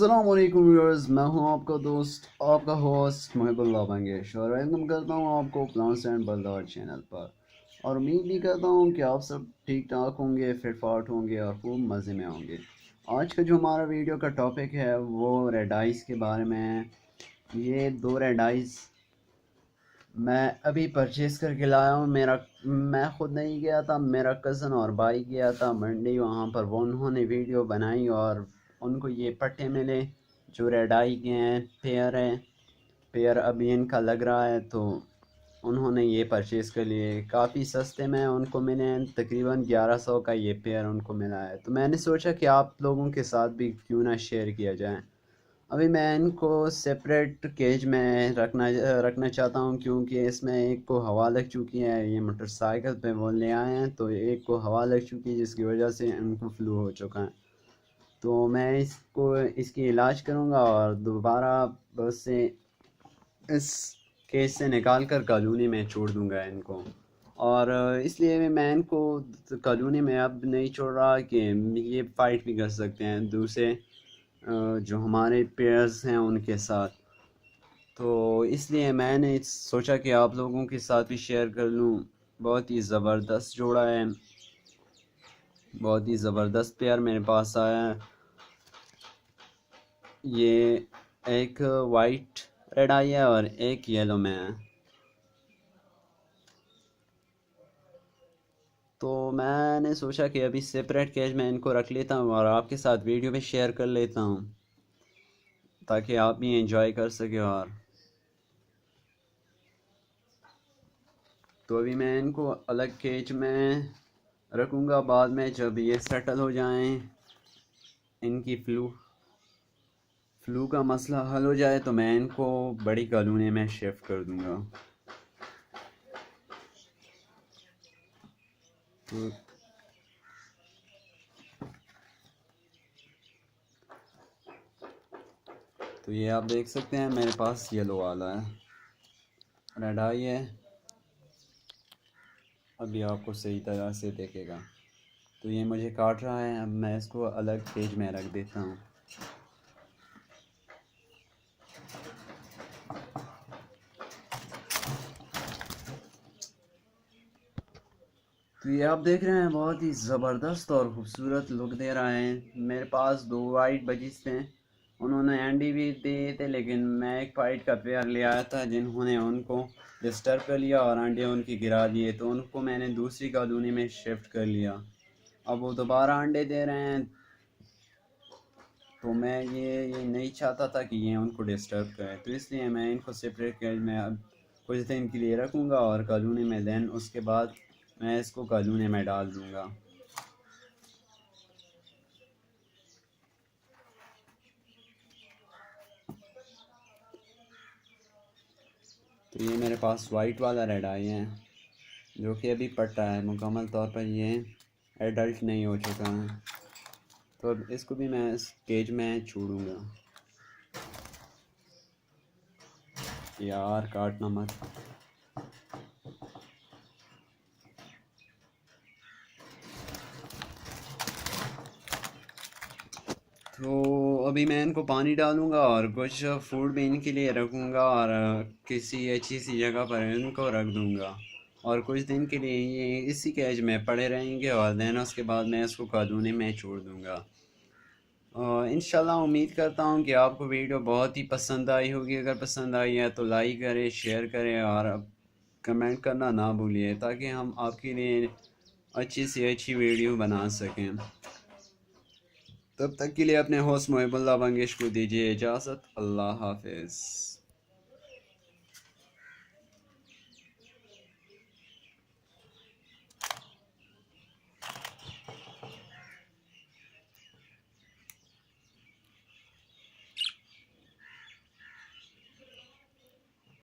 अस्सलामुअलैकुम व्यूअर्स, मैं हूं आपका दोस्त आपका होस्ट मुहिबुल्लाह बंगेश और वेलकम करता हूं आपको प्लांट्स एंड बर्ड चैनल पर। और उम्मीद भी करता हूं कि आप सब ठीक ठाक होंगे, फिट फाट होंगे और खूब मज़े में होंगे। आज का जो हमारा वीडियो का टॉपिक है वो रेडाइस के बारे में है। ये दो रेडाइस मैं अभी परचेज़ करके लाया हूँ। मैं ख़ुद नहीं गया था, मेरा कज़न और भाई गया था मंडी। वहाँ पर वो उन्होंने वीडियो बनाई और उनको ये पट्टे मिले जो रेड आई के हैं। पेयर अभी इनका लग रहा है, तो उन्होंने ये परचेज़ कर लिए। काफ़ी सस्ते में उनको मिले हैं, तकरीबन 1100 का ये पेयर उनको मिला है। तो मैंने सोचा कि आप लोगों के साथ भी क्यों ना शेयर किया जाए। अभी मैं इनको सेपरेट केज में रखना चाहता हूँ, क्योंकि इसमें एक को हवा लग चुकी है। ये मोटरसाइकिल पे वो ले आए हैं, तो एक को हवा लग चुकी है जिसकी वजह से इनको फ्लू हो चुका है। तो मैं इसकी इलाज करूँगा और दोबारा बस से इस केज से निकाल कर कॉलोनी में छोड़ दूँगा इनको। और इसलिए मैं इनको कॉलोनी में अब नहीं छोड़ रहा कि ये फ़ाइट भी कर सकते हैं दूसरे जो हमारे पेयर्स हैं उनके साथ। तो इसलिए मैंने सोचा कि आप लोगों के साथ भी शेयर कर लूँ। बहुत ही ज़बरदस्त जोड़ा है, बहुत ही ज़बरदस्त पेयर मेरे पास आया है। ये एक वाइट रेड आई है और एक येलो में है। तो मैंने सोचा कि अभी सेपरेट केज में इनको रख लेता हूँ और आपके साथ वीडियो भी शेयर कर लेता हूँ ताकि आप भी एंजॉय कर सकें। और तो अभी मैं इनको अलग केज में रखूँगा। बाद में जब ये सेटल हो जाएं, इनकी फ्लू का मसला हल हो जाए, तो मैं इनको बड़ी कॉलोनी में शिफ्ट कर दूँगा। तो ये आप देख सकते हैं मेरे पास येलो वाला है, रेड आई है। अभी आपको सही तरह से देखेगा। तो ये मुझे काट रहा है, अब मैं इसको अलग केज में रख देता हूँ। तो ये आप देख रहे हैं बहुत ही ज़बरदस्त और ख़ूबसूरत लुक दे रहा है। मेरे पास दो वाइट बजीज थे, उन्होंने अंडे भी दिए थे, लेकिन मैं एक वाइट का पेयर ले आया था जिन्होंने उनको डिस्टर्ब कर लिया और अंडे उनकी गिरा दिए। तो उनको मैंने दूसरी कॉलोनी में शिफ्ट कर लिया। अब वो दोबारा अंडे दे रहे हैं, तो मैं ये नहीं चाहता था कि ये उनको डिस्टर्ब करें। तो इसलिए मैं इनको सेपरेट केज में अब कुछ दिन के लिए रखूँगा और कॉलोनी में देन उसके बाद मैं इसको कॉलोनी में डाल दूँगा। तो ये मेरे पास वाइट वाला रेड आई है जो कि अभी पट्टा है, मुकम्मल तौर पर ये एडल्ट नहीं हो चुका है। तो अब इसको भी मैं इस केज में छोड़ूंगा। यार काटना मत। तो अभी मैं इनको पानी डालूंगा और कुछ फूड भी इनके लिए रखूंगा और किसी अच्छी सी जगह पर इनको रख दूंगा। और कुछ दिन के लिए ये इसी केज में पड़े रहेंगे और देन उसके बाद मैं इसको कॉलोनी में छोड़ दूंगा। इंशाल्लाह उम्मीद करता हूँ कि आपको वीडियो बहुत ही पसंद आई होगी। अगर पसंद आई है तो लाइक करें, शेयर करें और कमेंट करना ना भूलिए ताकि हम आपके लिए अच्छी से अच्छी वीडियो बना सकें। तब तक के लिए अपने होस्ट मुहिबुल्लाह बंगेश को दीजिए इजाज़त। अल्लाह हाफिज़।